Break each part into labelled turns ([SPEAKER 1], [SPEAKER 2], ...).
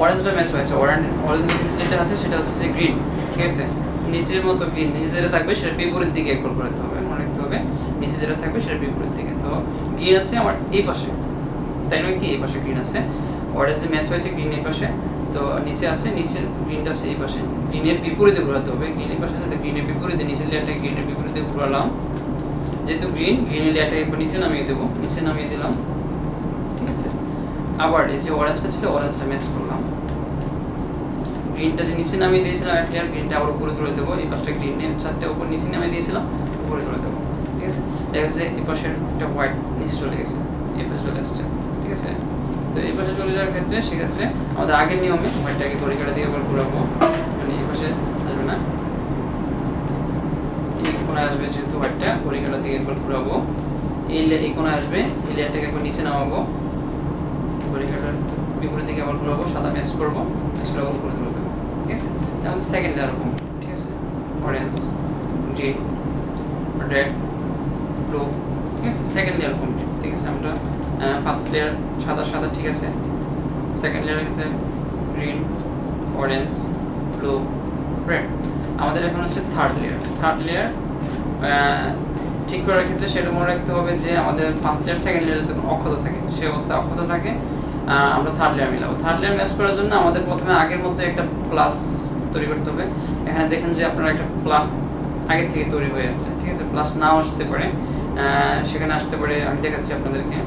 [SPEAKER 1] অরেঞ্জটা match হয়েছে, orange যেটা আছে সেটা হচ্ছে যে গ্রিন, ঠিক আছে। নিচের মতো গ্রিন, নিচে যেটা থাকবে সেটা বিপরীত দিকে একবার করে দিতে হবে, মনে রাখতে হবে নিচে যেটা থাকবে সেটা বিপরীত দিকে। তো গ্রিন আছে আমার এই পাশে, তাই নয় কি এই পাশে গ্রিন আছে, অরেঞ্জ ম্যাচ হয়েছে গ্রিন এই পাশে, তো নিচে আছে, নিচের গ্রিনটা আছে এই পাশে, গ্রিনের বিপরীতে ঘোরাতে হবে, গ্রিনের পাশে সাথে গ্রিনের বিপরীতে, নিচের লেয়ারটাকে গ্রিনের বিপরীতে ঘোরালাম, যেহেতু গ্রিনের লেয়ারটাকে একবার নিচে নামিয়ে দেবো, নিচে নামিয়ে দিলাম, ঠিক আছে। আবার এই যে অরেঞ্জটা ছিল অরেঞ্জটা ম্যাচ করলাম, গ্রিনটা যে নিচে নামিয়ে দিয়েছিলাম এক লেয়ার, গ্রিনটা আবার উপরে তুলে দেবো, এই পাশটা গ্রিনের চারটে উপর নিচে নামিয়ে দিয়েছিলাম, উপরে তুলে দেবো, ঠিক আছে। দেখা যাচ্ছে এই পাশের একটা হোয়াইট নিচে চলে গেছে, এই পাশে চলে আসছে, ঠিক আছে। তো এই পাশে চলে যাওয়ার ক্ষেত্রে সেক্ষেত্রে আমাদের আগের নিয়মে হোয়াইটটাকে ঘড়িকাটা দিয়ে একবার ঘুরাবো, মানে এই পাশে আসবে না, এই কোণায় আসবে, যেহেতু হোয়াইটটা ঘড়িকাটা দিয়ে একবার ঘুরাবো, এই কোণায় আসবে, এই লেয়ারটাকে একবার নিচে নামাবো, ঘড়িকাটার বিপরীত দিকে আবার ঘুরাবো, সাদা ম্যাচ করবো, ম্যাচ করে আবার করে তুলে দেবো, ঠিক আছে। তাহলে সেকেন্ড লেয়ার এরকম, ঠিক আছে, অরেঞ্জ, গ্রিন, রেড, ব্লু, ঠিক আছে, সেকেন্ড লেয়ার কমপ্লিট, ঠিক আছে। আমরা ফার্স্ট লেয়ার সাদা সাদা, ঠিক আছে, সেকেন্ড লেয়ারের ক্ষেত্রে গ্রিন, অরেঞ্জ, ব্লু, রেড। আমাদের এখন হচ্ছে থার্ড লেয়ার ঠিক করার ক্ষেত্রে সেটা মনে রাখতে হবে যে আমাদের ফার্স্ট লেয়ার সেকেন্ড লেয়ারে যখন অক্ষত থাকে, সেই অবস্থায় অক্ষত থাকে, আমরা থার্ড লেয়ার মিলাবো। থার্ড লেয়ার ম্যাচ করার জন্য আমাদের প্রথমে আগের মতো একটা প্লাস তৈরি করতে হবে। এখানে দেখেন যে আপনার একটা প্লাস আগে থেকে তৈরি হয়ে আছে, ঠিক আছে। প্লাস নাও আসতে পারে, সেখানে আসতে পারে, আমি দেখাচ্ছি আপনাদেরকে।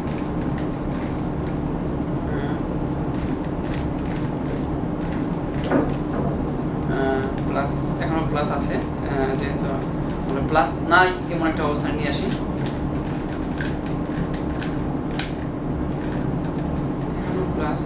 [SPEAKER 1] প্লাস এখনো প্লাস আছে, যেহেতু আমরা প্লাস নাই এমন একটা অবস্থায় নিয়ে আসি, এখনো প্লাস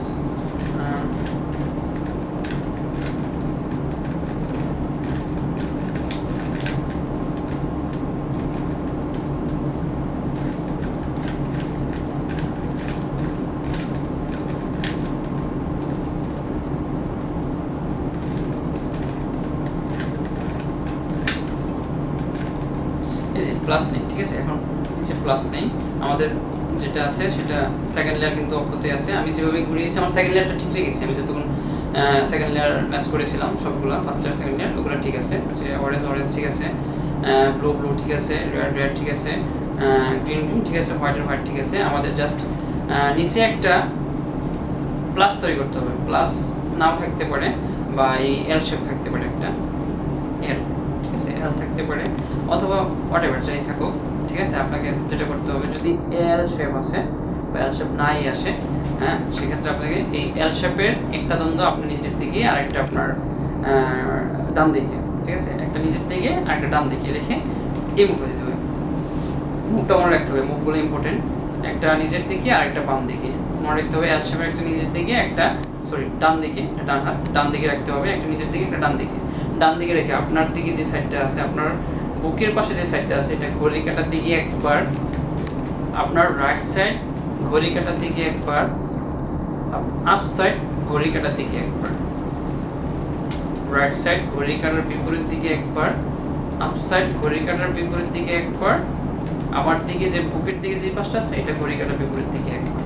[SPEAKER 1] প্লাস নেই, ঠিক আছে। এখন নিচে প্লাস নেই, আমাদের যেটা আছে সেটা সেকেন্ড লেয়ার কিন্তু অক্ষতে আছে। আমি যেভাবে ঘুরিয়েছি আমার সেকেন্ড লেয়ারটা ঠিক রেখেছি, আমি যতক্ষণ সেকেন্ড লেয়ার ম্যাচ করেছিলাম সবগুলো, ফার্স্ট লেয়ার সেকেন্ড লেয়ার ওগুলো ঠিক আছে, যে অরেঞ্জ ঠিক আছে, ব্লু ঠিক আছে, রেড ঠিক আছে, গ্রিন ঠিক আছে, হোয়াইট ঠিক আছে। আমাদের জাস্ট নিচে একটা প্লাস তৈরি করতে হবে, প্লাস নাও থাকতে পারে বা এই এল শেপ থাকতে পারে, একটা এল, ঠিক আছে, এল থাকতে পারে অথবা হোয়াট এভার যাই থাকুক, ঠিক আছে। আপনাকে যেটা করতে হবে, যদি এল শেপ আসে বা এল শেপ নাই আসে, হ্যাঁ, সেক্ষেত্রে আপনাকে এই এল শেপের একটা দ্বন্দ্ব আপনি নিচের দিকে আর একটা আপনার ডান দিকে, ঠিক আছে, একটা নিচের দিকে আর একটা ডান দিকে রেখে এই মুখটা দিতে হবে। মুখটা মনে রাখতে হবে, মুখগুলো ইম্পর্টেন্ট, একটা নিচের দিকে আর একটা বাম দিকে মনে রাখতে হবে। এল শেপের একটা নিচের দিকে, একটা ডান দিকে, ডান হাত ডান দিকে রাখতে হবে, একটা নিচের দিকে একটা ডান দিকে রেখে আপনার দিকে যে সাইডটা আছে, আপনার বুকের পাশে যে সাইডটা আছে, এটা ঘড়ি কাটার দিকে একবার, আপনার রাইট সাইড ঘড়ি কাটার দিকে একবার, আপ সাইড ঘড়ি কাটার দিকে একবার, রাইট সাইড ঘড়ি কাটার বিপরীত দিকে একবার, আপ সাইড ঘড়ি কাটার বিপরীত দিকে একবার, আমার দিকে যে বুকের দিকে যে পাশটা আছে এটা ঘড়ি কাটার বিপরীত দিকে একবার,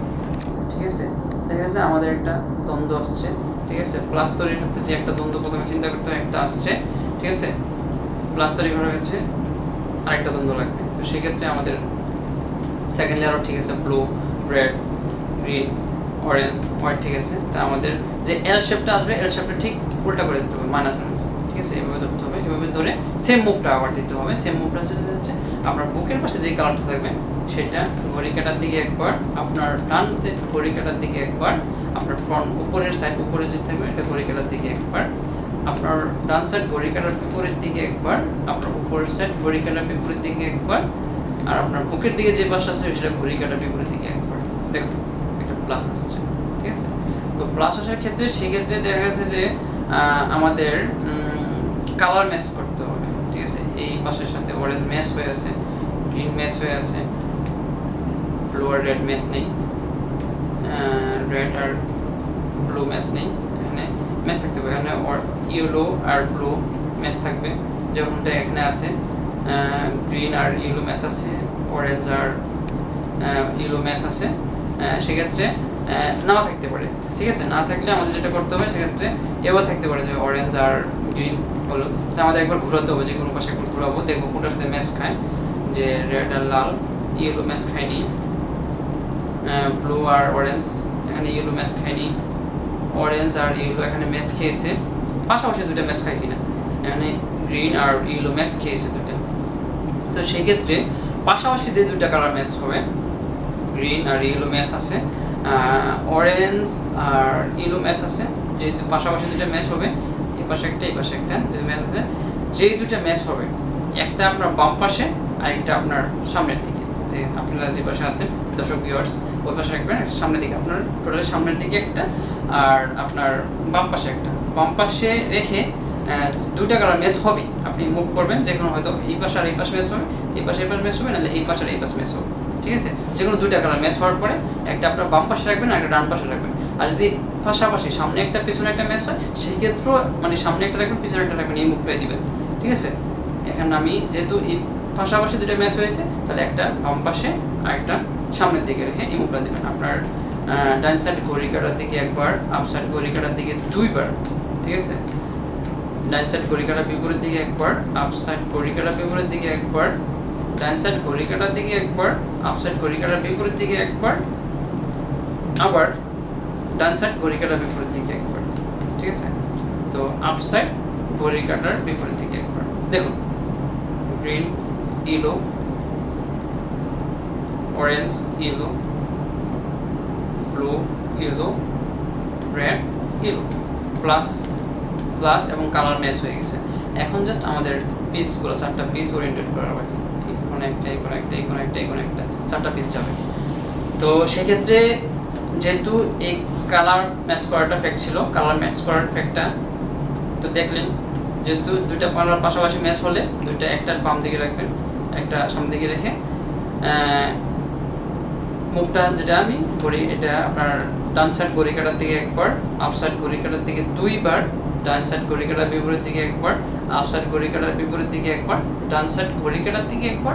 [SPEAKER 1] ঠিক আছে। দেখা যাচ্ছে আমাদের একটা দ্বন্দ্ব আসছে, ঠিক আছে। প্লাস তৈরির ক্ষেত্রে যে একটা দ্বন্দ্ব প্রথমে চিন্তা করতে হয়, একটা আসছে, ঠিক আছে। প্লাস তৈরি করার ক্ষেত্রে আরেকটা দ্বন্দ্ব লাগবে, তো সেক্ষেত্রে আমাদের সেকেন্ড লেয়ারও ঠিক আছে, blue, red, green, orange, white, ঠিক আছে। তা আমাদের যে এল শেপটা আসবে, এল শেপটা ঠিক উল্টা করে দিতে হবে, মাইনাসের মতো, ঠিক আছে। এভাবে ধরতে হবে, এভাবে ধরে সেম মুভটা আবার দিতে হবে। সেম মুভটা হচ্ছে আপনার বুকের পাশে যে কালারটা থাকবে সেটা ঘড়ি কাটার দিকে একবার, আপনার ডান যে ঘড়ি কাটার দিকে একবার, আপনার ফ্রন্ট উপরের সাইড উপরে যে থাকবে এটা ঘড়ি কাটার দিকে একবার, আপনার ডান সাইড ঘড়ি কাটার বিপরীত দিকে একবার, আপনার উপরের সাইড ঘড়ি কাটার বিপরীত দিকে একবার, আর আপনার বুকের দিকে যে পাশ আছে সেটা ঘড়ি কাটার বিপরীত দিকে একবার। দেখুন একটা প্লাস আসছে, ঠিক আছে। তো প্লাস আসার ক্ষেত্রে সেক্ষেত্রে দেখা গেছে যে আমাদের কালার ম্যাচ করতে হবে, ঠিক আছে। এই পাশের সাথে অরেঞ্জ ম্যাচ হয়ে আছে, গ্রিন ম্যাচ হয়ে আছে, ব্লু আর রেড ম্যাচ নেই, রেড আর ব্লু ম্যাচ নেই, এখানে ম্যাচ থাকতে হবে। এখানে ইয়েলো আর ব্লু ম্যাচ থাকবে, যেমনটা এখানে আছে। গ্রিন আর ইয়েলো ম্যাচ আছে, অরেঞ্জ আর ইয়েলো ম্যাচ আছে। সেক্ষেত্রে নাও থাকতে পারে, ঠিক আছে। না থাকলে আমাদের যেটা করতে হবে সেক্ষেত্রে এবার থাকতে পারে যে অরেঞ্জ আর গ্রিন হলো, তো আমাদের একবার ঘোরাতে হবে, যে কোনো পাশে একবার ঘোরাবো, দেখবো কোনটার সাথে ম্যাচ খায়, যে রেড আর লাল ইয়েলো ম্যাচ খায়নি, ব্লু আর অরেঞ্জ এখানে ইয়েলো ম্যাচ খায়নি, অরেঞ্জ আর ইয়েলো এখানে ম্যাচ খেয়েছে, পাশাপাশি দুটো ম্যাচ খায় কিনা, এখানে গ্রিন আর ইয়েলো ম্যাচ খেয়েছে দুটো। তো সেই ক্ষেত্রে পাশাপাশি যে দুইটা কালার ম্যাচ হবে, গ্রিন আর ইয়েলো ম্যাচ আছে, অরেঞ্জ আর ইয়েলো ম্যাচ আছে, যেহেতু পাশাপাশি দুটো ম্যাচ হবে, এই পাশে একটা এই পাশে একটা যে ম্যাচ আছে, যেই দুটো ম্যাচ হবে একটা আপনার বাম পাশে আর একটা আপনার সামনের দিকে, আপনারা যে পাশে আছেন দর্শক ভিউয়ার্স ওই পাশে রাখবেন, একটা সামনের দিকে, আপনার টোটাল সামনের দিকে একটা আর আপনার বাম পাশে একটা, বাম পাশে রেখে দুইটা কালার ম্যাচ হবে, আপনি মুভ করবেন, যে কোনো হয়তো এই পাশে আর এই পাশ ম্যাচ হবে, এই পাশে ম্যাচ হবে, নাহলে এই পাশে আর এই পাশ ম্যাচ হবে, ঠিক আছে। যে কোনো দুইটা কালার ম্যাচ হওয়ার পরে একটা আপনার বাম পাশে রাখবেন আর একটা ডান পাশে রাখবেন। আর যদি পাশাপাশি সামনে একটা পিছনে একটা ম্যাচ হয় সেই ক্ষেত্রেও মানে সামনে একটা রাখবেন পিছনে একটা রাখবেন, এই মুভ করে দিবেন, ঠিক আছে। এখানে আমি যেহেতু এই পাশাপাশি দুটো ম্যাচ হয়েছে তাহলে একটা বাম পাশে আর একটা সামনের দিকে রেখে এই মুভটা দেবেন। আপনার ডান সাইড ঘড়ি কাটার দিকে একবার, আপ সাইড ঘড়ি কাটার দিকে দুইবার, ঠিক আছে। ডান সাইড ঘড়ি কাটার বিপরীত দিকে একবার, আপ সাইড ঘড়ি কাটার বিপরীত দিকে একবার, ডান সাইড ঘড়ি কাটার দিকে একবার, আপ সাইড ঘড়ি কাটার বিপরীত দিকে একবার, আবার ডান সাইড ঘড়ি কাটার বিপরীত দিকে একবার, ঠিক আছে। তো আপ সাইড ঘড়ি কাটার বিপরীত দিকে একবার। দেখুন green yellow, orange yellow, blue yellow, red yellow, plus plus এবং কালার ম্যাচ হয়ে গেছে। এখন জাস্ট আমাদের পিসগুলো চারটা পিস ওরিয়েন্টেড করা বাকি, কোনো একটা কোনো একটা কোনো একটা কোনো একটা চারটা পিস যাবে। তো সেক্ষেত্রে যেহেতু এই কালার ম্যাচ করাটা ফ্যাক্ট ছিল, কালার ম্যাচ করার ফ্যাক্টটা তো দেখলেন, যেহেতু দুইটা কালার পাশাপাশি ম্যাচ হলে দুইটা একটা বাম দিকে রাখবেন একটা সামনের দিকে রেখে মুখটা যেটা আমি করি এটা আপনার ডান সাইড ঘড়ি কাটার দিকে একবার, আপ সাইড ঘড়ি কাটার দিকে দুইবার, ডান সাইড ঘড়ি কাটার বিপরীত দিকে একবার, আপ সাইড ঘড়ি কাটার বিপরীত দিকে একবার, ডান সাইড ঘড়ি কাটার দিকে একবার,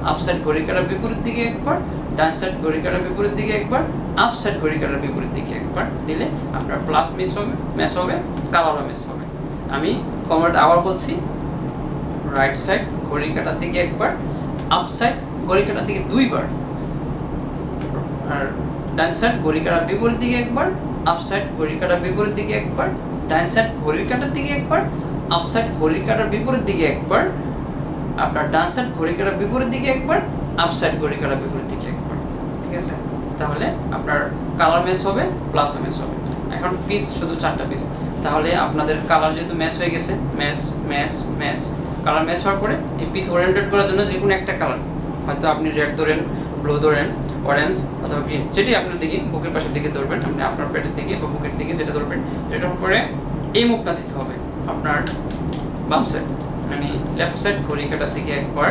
[SPEAKER 1] আপ সাইড ঘড়ি কাটার বিপরীত দিকে একবার, ডান সাইড ঘড়ি কাটার বিপরীত দিকে একবার, আপ সাইড ঘড়ি কাটার বিপরীত দিকে একবার দিলে আপনার প্লাস ম্যাচ হবে, কালারও ম্যাচ হবে। আমি কমান্ড আবার বলছি, রাইট সাইড ঘড়ি কাটার দিকে একবার, আপ সাইড ঘড়ি কাটার দিকে দুইবার, আর ডান সাইড ঘড়ি কাটার বিপরীত দিকে একবার, আপ সাইড ঘড়ি কাটার বিপরীত দিকে একবার, ডান সাইড ঘড়ি কাটার দিকে একবার, আপ সাইড ঘড়ি কাটার বিপরীত দিকে একবার, আপনার ডান সাইড ঘড়ি কাটার বিপরীত দিকে একবার, আপ সাইড ঘড়ি কাটার বিপরীত দিকে একবার, ঠিক আছে। তাহলে আপনার কালার ম্যাচ হবে, প্লাসও ম্যাচ হবে। এখন পিস শুধু চারটা পিস, তাহলে আপনাদের কালার যেহেতু ম্যাচ হয়ে গেছে, match match match, colour match হওয়ার পরে এই পিস ওরিয়েন্টেড করার জন্য যে কোনো একটা কালার, হয়তো আপনি রেড ধরেন, ব্লু ধরেন, অরেঞ্জ অথবা গ্রিন, যেটি আপনার দিকে বুকের পাশের দিকে ধরবেন, আপনি আপনার পেটের দিকে বা বুকের দিকে যেটা ধরবেন, যেটার পরে এই মুখটা দিতে হবে আপনার বাম সাইড, মানে লেফট সাইড ঘড়ি কাটার দিকে একবার,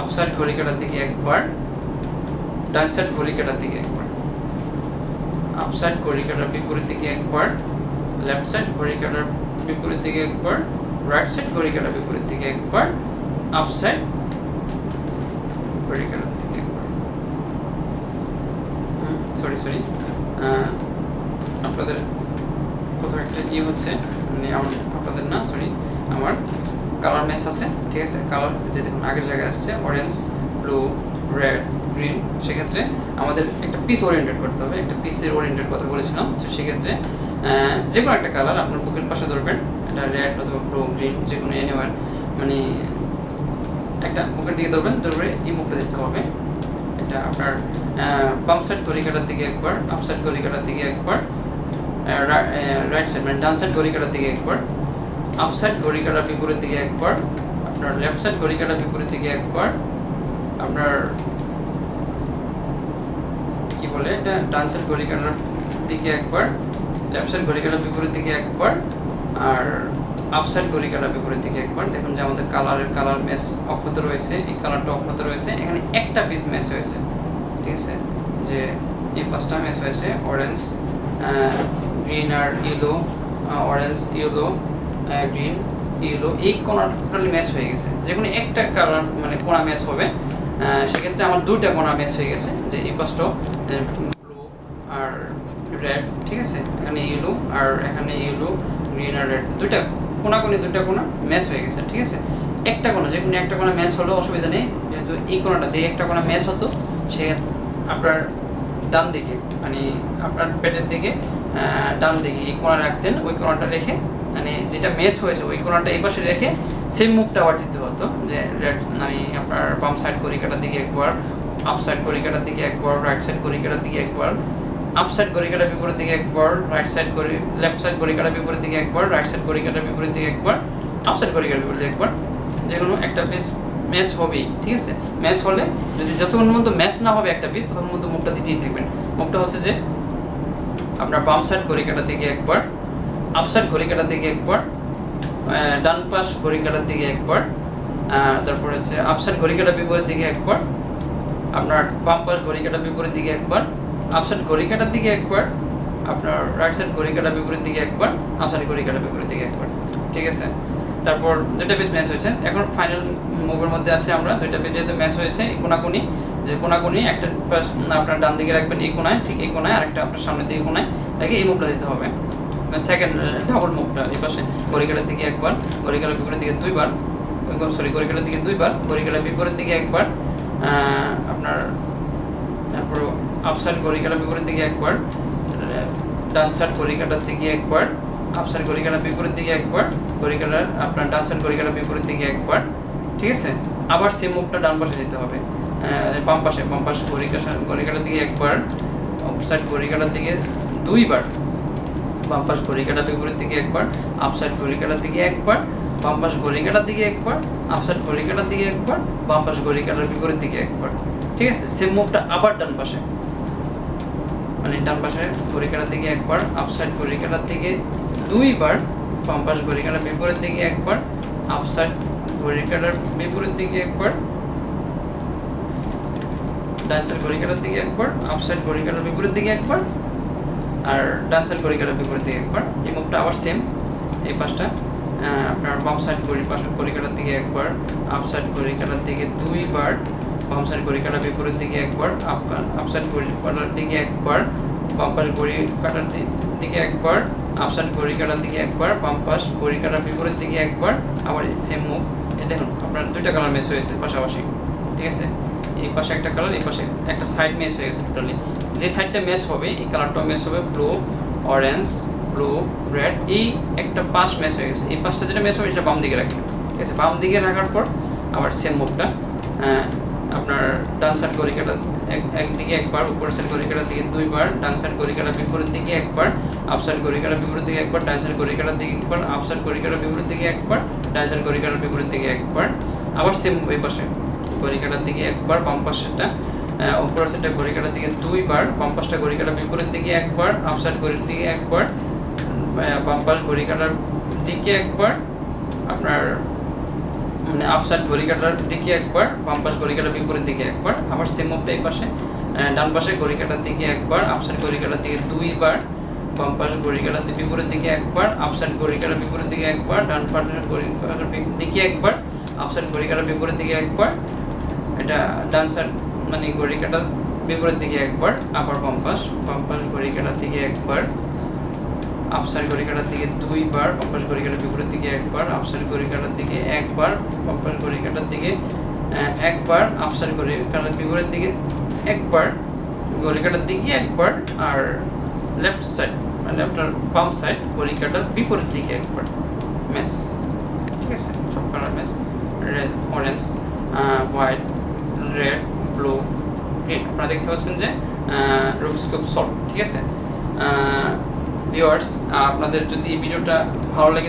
[SPEAKER 1] আপ সাইড ঘড়ি কাটার দিকে একবার, ডান সাইড ঘড়ি কাটার দিকে একবার, আপ সাইড ঘড়ি কাটার বিপরীত দিকে একবার, লেফট সাইড ঘড়ি কাটার বিপরীত দিকে একবার, রাইট সাইড ঘড়ি কাটার বিপরীত দিকে একবার, আপ সাইড ঘড়ি কাটার দিকে একবার। সরি আপনাদের কোথাও একটা হচ্ছে, মানে আপনাদের না সরি, আমার কালার ম্যাচ আছে, ঠিক আছে। কালার যে দেখুন আগের জায়গায় আসছে অরেঞ্জ, ব্লু, রেড, গ্রিন, সেক্ষেত্রে আমাদের একটা পিস ওরিয়েন্টেড করতে হবে, একটা পিসের ওরিয়েন্টেড কথা বলেছিলাম। তো সেক্ষেত্রে যে কোনো একটা কালার আপনার বুকের পাশে ধরবেন, এটা রেড অথবা ব্লু, গ্রিন, যে কোনো এনিওয়ার, মানে একটা বুকের দিকে ধরবেন, ধরবে এই মুখটা দিতে হবে। এটা আপনার বাম সাইড ঘড়ি কাটার দিকে একবার, আপ সাইড ঘড়ি কাটার দিকে একবার, রাইট সাইড মানে ডান সাইড ঘড়ি কাটার দিকে একবার, আপ সাইড ঘড়ি কাটার বিপরীত দিকে একবার, আপনার লেফট সাইড ঘড়ি কাটার বিপরীত দিকে একবার, আপনার কি বলে এটা ডান সাইড ঘড়ি কাটার দিকে একবার, লেফট সাইড ঘড়ি কাটার বিপরীত দিকে একবার, আর আপ সাইড ঘড়ি কাটার বিপরীত দিকে একবার। দেখুন যে আমাদের কালার ম্যাচ অক্ষত রয়েছে, এই কালারটা অক্ষত রয়েছে, এখানে একটা পিস ম্যাচ হয়েছে, ঠিক আছে। যে এই পাঁচটা ম্যাচ হয়েছে অরেঞ্জ, গ্রিন আর yellow, orange yellow, green yellow, এই কোণাটা টোটালি ম্যাচ হয়ে গেছে। যে কোনো একটা কালার মানে কোণা ম্যাচ হবে, সেক্ষেত্রে আমার দুইটা কোণা ম্যাচ হয়ে গেছে, যে এই পাশটাও ব্লু আর রেড, ঠিক আছে, এখানে ইয়েলো আর এখানে ইয়েলো, গ্রিন আর রেড, দুইটা কোনা ম্যাচ হয়ে গেছে, ঠিক আছে। একটা কোনা, যে কোনো একটা কোনা ম্যাচ হলো অসুবিধা নেই, যেহেতু এই কোনাটা যে একটা কোনা ম্যাচ হতো সে আপনার ডান দিকে, মানে আপনার পেটের দিকে ডান দিকে এই কোনা রাখতেন, ওই কোনাটা রেখে মানে যেটা ম্যাচ হয়েছে ওই কোনাটা এই পাশে রেখে সেম মুভটা আবার দিতে হতো, যে রেড মানে আপনার বাম সাইড ঘড়িকাটার দিকে একবার, আপ সাইড ঘড়িকাটার দিকে একবার, রাইট সাইড ঘড়িকাটার দিকে একবার, আপ সাইড ঘড়িকাটার বিপরীত দিকে একবার, রাইট সাইড লেফট সাইড ঘড়িকাটার বিপরীত দিকে একবার, রাইট সাইড ঘড়িকাটার বিপরীত দিকে একবার, আপ সাইড ঘড়িকাটার বিপরীত দিকে একবার, যে কোনো একটা পিস ম্যাচ হবেই, ঠিক আছে। ম্যাচ হলে যদি যতক্ষণ পর্যন্ত ম্যাচ না হবে একটা পিস ততক্ষণ পর্যন্ত মুভটা দিতেই থাকবেন। মুভটা হচ্ছে যে আপনার বাম সাইড ঘড়িকাটার দিকে একবার, আপ সাইড ঘড়িকাটার দিকে একবার, ডান পাশ ঘড়িকাটার দিকে একবার, তারপর হচ্ছে আপ সাইড ঘড়িকাটার বিপরীত দিকে একবার, আপনার বাম পাশ ঘড়িকাটার বিপরীত দিকে একবার, আপ সাইড ঘড়িকাটার দিকে একবার, আপনার রাইট সাইড ঘড়িকাটার বিপরীত দিকে একবার, আপ সাইড ঘড়িকাটার বিপরীত দিকে একবার, ঠিক আছে। তারপর দুইটা পিস ম্যাচ হয়েছে, এখন ফাইনাল মুভের মধ্যে আছে আমরা দুইটা পিস যেহেতু ম্যাচ হয়েছে, এই কোনাকুনি, যে কোনাকুনি একটা পাশ আপনার ডান দিকে রাখবেন এই কোনায়, ঠিক এই কোনায়, আরেকটা আপনার সামনের দিকে কোনায় রেখে এই মুভটা দিতে হবে, সেকেন্ড ডাবল মুভটা। এই পাশে ঘড়িকাটার দিকে একবার, ঘড়িকাটার বিপরীত দিকে দুইবার, ঘড়িকাটার দিকে দুইবার, ঘড়িকাটার বিপরীত দিকে একবার, আপনার তারপর আপ সাইড ঘড়িকাটার বিপরীত দিকে একবার, ডান সাইড ঘড়িকাটার দিকে একবার, আপ সাইড ঘড়িকাটার বিপরীত দিকে একবার, ঘড়িকাটার আপনার ডান সাইড ঘড়িকাটার বিপরীত দিকে একবার, ঠিক আছে। আবার সেম মুভটা ডান পাশে দিতে হবে, বাম পাশে ঘড়িকাটার দিকে একবার, আপ সাইড ঘড়িকাটার দিকে দুইবার, বাম পাশ ঘড়িকাটার বিপরীত দিকে একবার, আপ সাইড ঘড়িকাটার দিকে একবার, বাম পাশ ঘড়িকাটার দিকে একবার, আপ সাইড ঘড়িকাটার দিকে একবার, বাম পাশ ঘড়িকাটার বিপরীত দিকে একবার, ঠিক আছে। সেম মুভটা আবার ডান পাশে, মানে ডান পাশে ঘড়িকাটার দিকে একবার, আপ সাইড ঘড়িকাটার দিকে দুইবার, বাম পাশ ঘড়িকাটার বিপরীত দিকে একবার, আপ সাইড ঘড়িকাটার বিপরীত দিকে একবার, ডান সাইড ঘড়িকাটার দিকে একবার, আপ সাইড ঘড়িকাটার বিপরীত দিকে একবার, আর ডান সাইড ঘড়িকাটার বিপরীত দিকে একবার। এই মুভটা আবার সেম, এই পাশটা আপনার বাম সাইড ঘড়িকাটার দিকে একবার, আপ সাইড ঘড়িকাটার দিকে দুইবার, বাম সাইড ঘড়িকাটার বিপরীত দিকে একবার, আপ সাইড ঘড়িকাটার দিকে একবার, বাম পাশ ঘড়িকাটার দিকে একবার, আপ সাইড ঘড়িকাটার দিকে একবার, বাম পাশ ঘড়িকাটার বিপরীত দিকে একবার, আবার সেম মুভ। এই দেখুন আপনার দুইটা কালার ম্যাচ হয়েছে পাশাপাশি, ঠিক আছে। এই পাশে একটা কালার, এই পাশে একটা সাইড ম্যাচ হয়ে গেছে টোটালি। যে সাইডটা ম্যাচ হবে এই কালারটাও ম্যাচ হবে, ব্লু, অরেঞ্জ, ব্লু, রেড, এই একটা পাশ ম্যাচ হয়ে গেছে। এই পাশটা যেটা ম্যাচ হবে সেটা বাম দিকে রাখবেন, ঠিক আছে। বাম দিকে রাখার পর আবার সেম মুভটা আপনার ডান সাইড ঘড়িকাটার একদিকে একবার, উপর সাইড ঘড়িকাটার দিকে দুইবার, ডান সাইড ঘড়িকাটার বিপরীত দিকে একবার, আপ সাইড ঘড়িকাটার বিপরীত দিকে একবার, ডান সাইড ঘড়িকাটার দিকে একবার, আপ সাইড ঘড়িকাটার বিপরীত দিকে একবার, ডান সাইড ঘড়িকাটার বিপরীত দিকে একবার, আবার সেম এই পাশে ঘড়িকাটার দিকে একবার, বাম পাশেরটা উপরের সাইডটা ঘড়িকাটার দিকে দুইবার, বাম পাশটা ঘড়িকাটার বিপরীত দিকে একবার, আপ সাইড ঘড়ির দিকে একবার, বাম পাশ ঘড়িকাটার দিকে একবার, আপনার মানে আপ সাইড ঘড়িকাটার দিকে একবার, বাম পাশ ঘড়িকাটার বিপরীত দিকে একবার, আবার সেম মুভটা এই পাশে ডান পাশে ঘড়িকাটার দিকে একবার, আপ সাইড ঘড়িকাটার দিকে দুইবার, বাম পাশ ঘড়িকাটার বিপরীত দিকে একবার, আপ সাইড ঘড়িকাটার বিপরীত দিকে একবার, ডান পাশের ঘড়িকাটার দিকে একবার, আপ সাইড ঘড়িকাটার বিপরীত দিকে একবার, এটা ডান সাইড মানে ঘড়িকাটার বিপরীত দিকে একবার, আবার বাম পাশ ঘড়িকাটার দিকে একবার, আপ সাইড ঘড়িকাটার দিকে দুইবার, বাম পাশ ঘড়িকাটার বিপরীত দিকে একবার, আপ সাইড ঘড়িকাটার দিকে একবার, বাম পাশ ঘড়িকাটার দিকে একবার, আপ সাইড ঘড়িকাটার বিপরীত দিকে একবার, ঘড়িকাটার দিকে একবার, আর লেফট সাইড মানে আপনার বাম সাইড ঘড়িকাটার বিপরীত দিকে একবার ম্যাচ, ঠিক আছে। সব colour match, red, orange, white, red, blue, green. আপনারা দেখতে পাচ্ছেন যে রুবিক্স কিউব সলভ, ঠিক আছে। ভিউয়ার্স, আপনাদের যদি এই ভিডিওটা ভালো লাগে